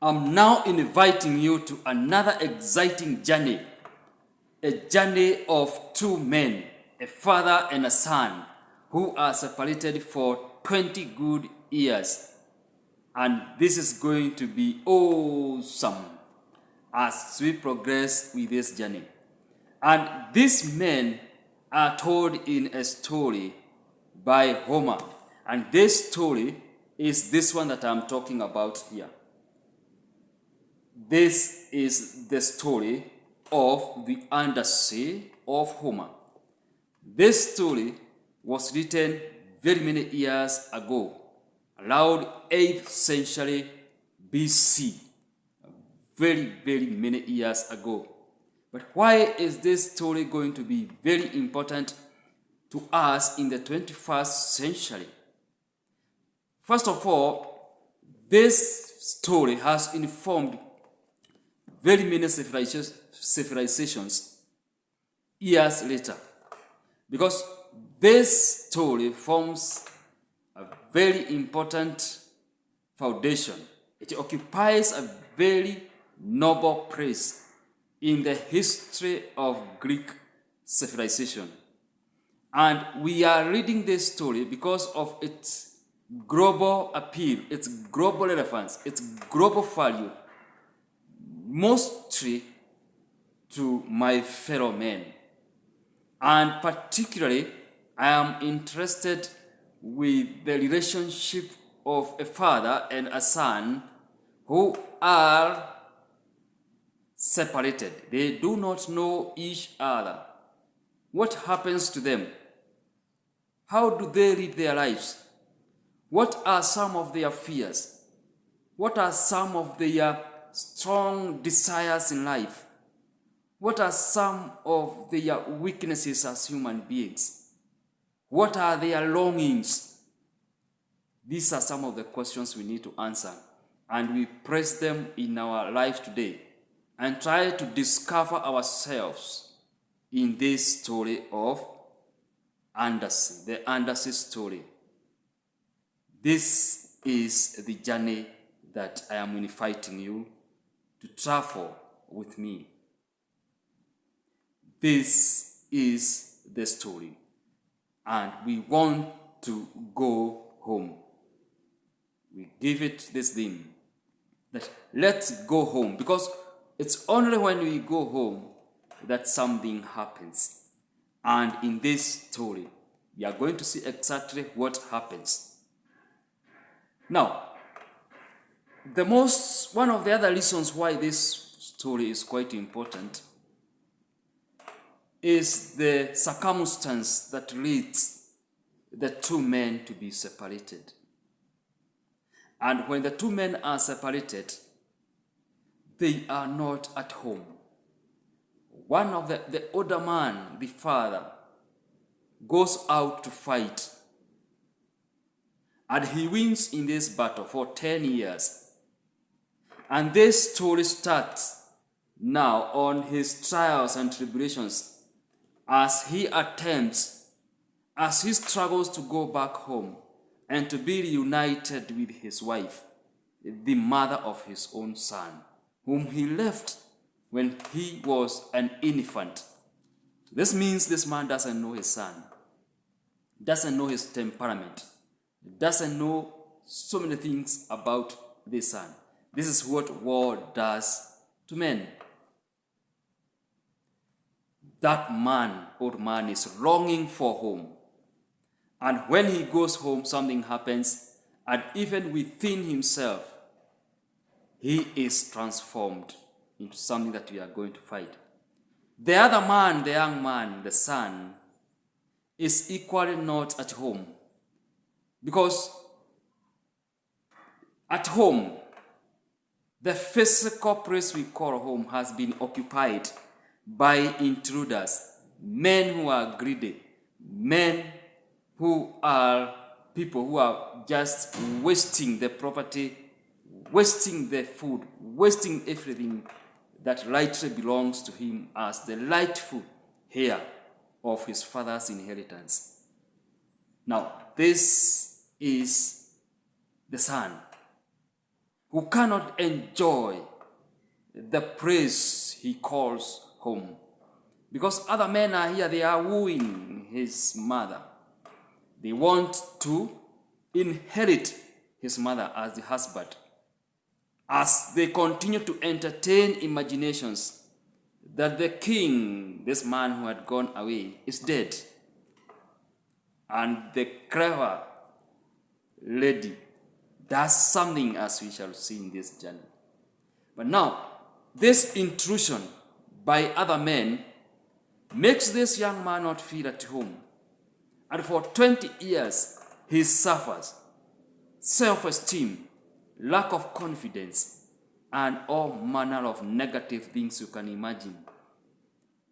I'm now inviting you to another exciting journey, a journey of two men, a father and a son, who are separated for 20 good years. And this is going to be awesome as we progress with this journey. And these men are told in a story by Homer. And this story is this one that I'm talking about here. This is the story of the Odyssey of Homer. This story was written very many years ago, around 8th century BC, very many years ago. But why is this story going to be very important to us in the 21st century? First of all, this story has informed very many civilizations years later, because this story forms a very important foundation. It occupies a very noble place in the history of Greek civilization. And we are reading this story because of its global appeal, its global relevance, its global value, mostly to my fellow men. And particularly, I am interested with the relationship of a father and a son who are separated. They do not know each other. What happens to them? How do they live their lives? What are some of their fears? What are some of their strong desires in life? What are some of their weaknesses as human beings? What are their longings? These are some of the questions we need to answer, and we press them in our life today and try to discover ourselves in this story of Odyssey, the Odyssey story. This is the journey that I am inviting you to travel with me. This is the story, and we want to go home. We give it this theme that let's go home, because it's only when we go home that something happens. And in this story, we are going to see exactly what happens. Now, one of the other reasons why this story is quite important is the circumstance that leads the two men to be separated. And when the two men are separated, they are not at home. One of the older man, the father, goes out to fight. And he wins in this battle for 10 years. And this story starts now on his trials and tribulations as he struggles to go back home and to be reunited with his wife, the mother of his own son, whom he left when he was an infant. This means this man doesn't know his son, doesn't know his temperament, doesn't know so many things about this son. This is what war does to men. That man, old man, is longing for home. And when he goes home, something happens, and even within himself, he is transformed into something that we are going to fight. The other man, the young man, the son, is equally not at home. Because at home, the physical place we call home has been occupied by intruders, men who are greedy, men who are people who are just wasting the property, wasting the food, wasting everything that rightly belongs to him as the rightful heir of his father's inheritance. Now, this is the son. who cannot enjoy the praise he calls home. Because other men are here, they are wooing his mother. They want to inherit his mother as the husband. As they continue to entertain imaginations that the king, this man who had gone away, is dead. And the clever lady does something, as we shall see in this journey. But now, this intrusion by other men makes this young man not feel at home. And for 20 years, he suffers self-esteem, lack of confidence, and all manner of negative things you can imagine.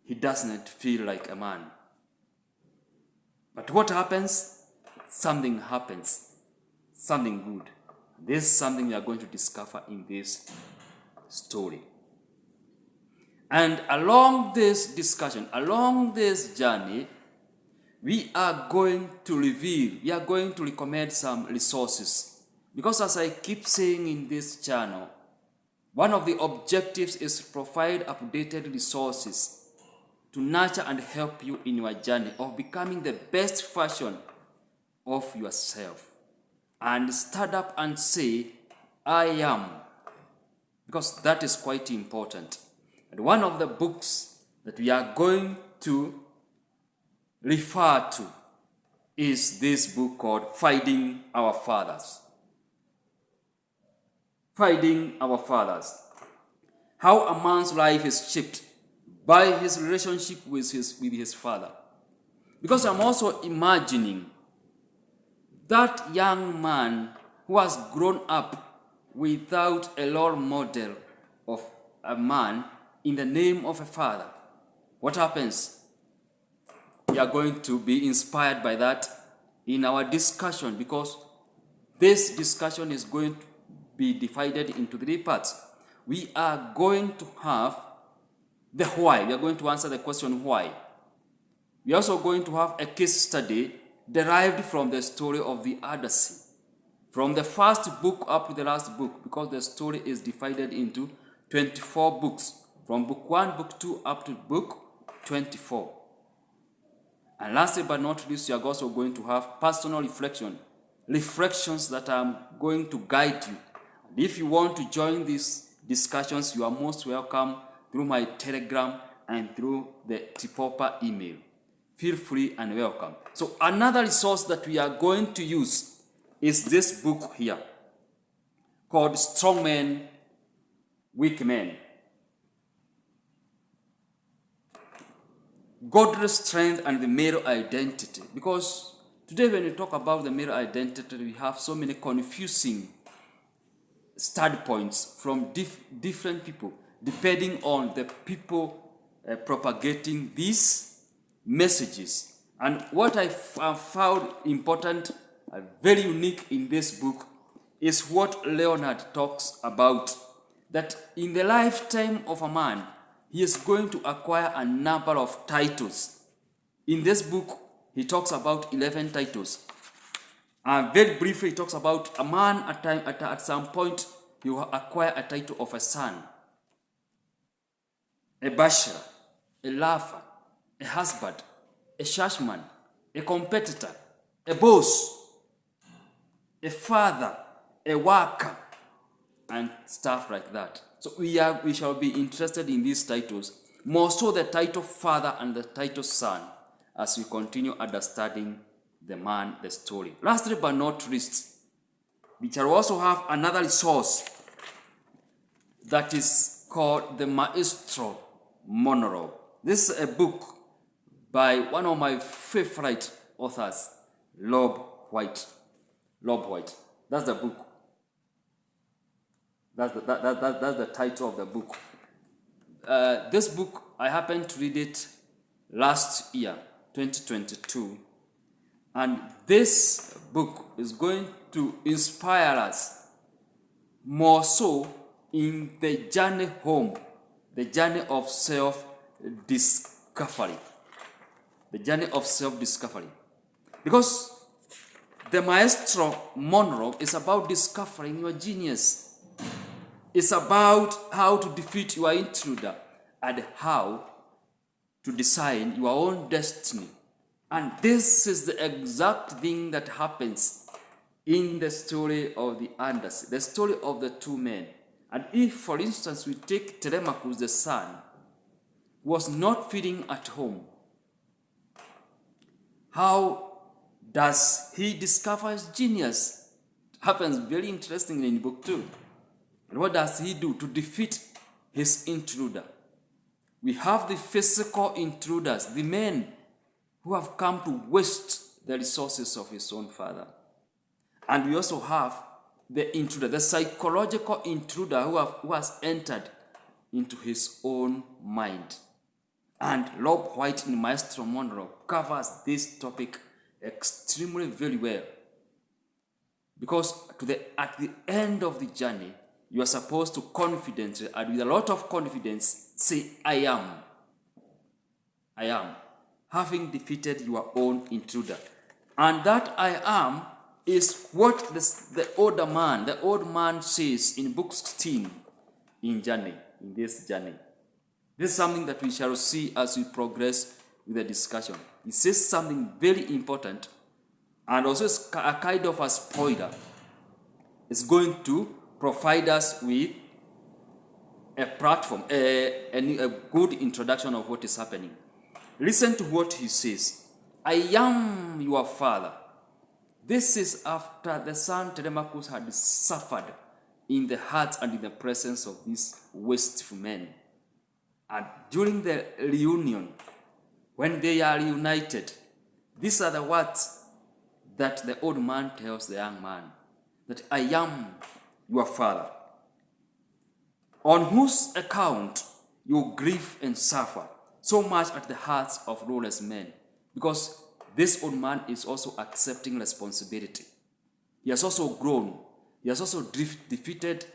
He doesn't feel like a man. But what happens? Something happens. Something good. This is something we are going to discover in this story. And along this discussion, along this journey, we are going to recommend some resources. Because as I keep saying in this channel, one of the objectives is to provide updated resources to nurture and help you in your journey of becoming the best version of yourself. And stand up and say, I am. Because that is quite important. And one of the books that we are going to refer to is this book called Finding Our Fathers. Finding Our Fathers. How a man's life is shaped by his relationship with his father. Because I'm also imagining that young man who has grown up without a role model of a man in the name of a father. What happens? We are going to be inspired by that in our discussion, because this discussion is going to be divided into 3 parts. We are going to have the why. We are going to answer the question why. We are also going to have a case study derived from the story of the Odyssey, from the first book up to the last book, because the story is divided into 24 books, from book 1, book 2, up to book 24. And lastly but not least, you are also going to have personal reflections that I'm going to guide you. And if you want to join these discussions, you are most welcome through my Telegram and through the Tipopa email. Feel free and welcome. So another resource that we are going to use is this book here called Strong Men, Weak Men. Godly strength and the male identity. Because today when we talk about the male identity, we have so many confusing standpoints from different people, depending on the people propagating these messages. And what I found important and very unique in this book is what Leonard talks about, that in the lifetime of a man, he is going to acquire a number of titles. In this book, he talks about 11 titles. And very briefly, he talks about a man at some point, he will acquire a title of a son, a bachelor, a lover, a husband, a churchman, a competitor, a boss, a father, a worker, and stuff like that. So we shall be interested in these titles, more so the title father and the title son, as we continue understanding the man, the story. Lastly but not least, we shall also have another resource that is called the Maestro Monologue. This is a book by one of my favorite authors, Rob White. That's the book. That's the title of the book. This book, I happened to read it last year, 2022. And this book is going to inspire us more so in the journey home, the journey of self-discovery. The journey of self-discovery. Because the Maestro Monologue is about discovering your genius. It's about how to defeat your intruder and how to design your own destiny. And this is the exact thing that happens in the story of the Odyssey, the story of the two men. And if, for instance, we take Telemachus, the son, was not feeling at home, how does he discover his genius? It happens very interestingly in book 2. And what does he do to defeat his intruder? We have the physical intruders, the men who have come to waste the resources of his own father. And we also have the intruder, the psychological intruder who has entered into his own mind. And Rob White in Maestro Monroe covers this topic extremely very well. Because at the end of the journey, you are supposed to confidently and with a lot of confidence say, I am. I am. Having defeated your own intruder. And that I am is what the old man says in book 16 in this journey. This is something that we shall see as we progress with the discussion. He says something very important and also is a kind of a spoiler. It's going to provide us with a platform, a good introduction of what is happening. Listen to what he says. I am your father. This is after the son Telemachus had suffered in the heart and in the presence of these wasteful men. And during the reunion, when they are reunited, these are the words that the old man tells the young man, that I am your father, on whose account you grieve and suffer so much at the hearts of lawless men, because this old man is also accepting responsibility. He has also grown. He has also defeated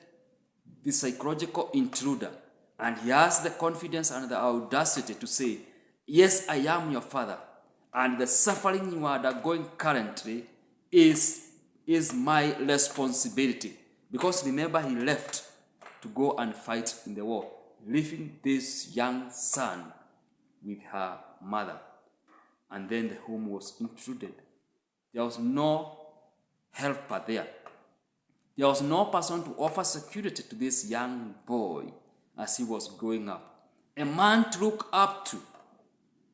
the psychological intruder, and he has the confidence and the audacity to say, yes, I am your father, and the suffering you are undergoing currently is my responsibility. Because remember, he left to go and fight in the war, leaving this young son with her mother. And then the home was intruded. There was no helper there. There was no person to offer security to this young boy as he was growing up. A man to look up to,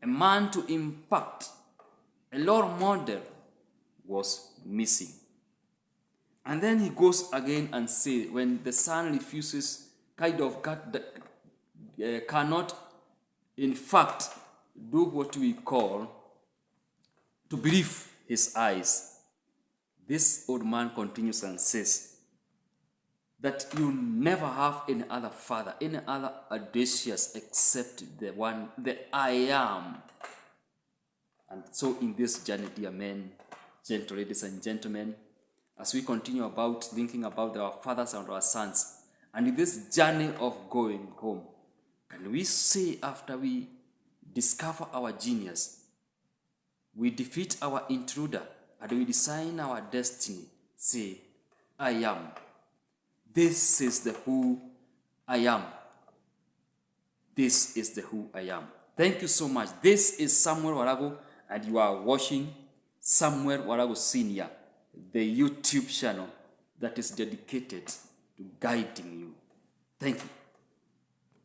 a man to impact, a role model was missing. And then he goes again and says, when the son refuses, cannot, in fact, do what we call to believe his eyes. This old man continues and says that you never have any other father, any other audacious except the one, the I am. And so in this journey, dear men, gentle ladies and gentlemen, as we continue thinking about our fathers and our sons, and in this journey of going home, can we say after we discover our genius, we defeat our intruder, and we design our destiny, say, I am. This is the who I am. This is the who I am. Thank you so much. This is Samuel Warago, and you are watching Samuel Warago Senior, the YouTube channel that is dedicated to guiding you. Thank you.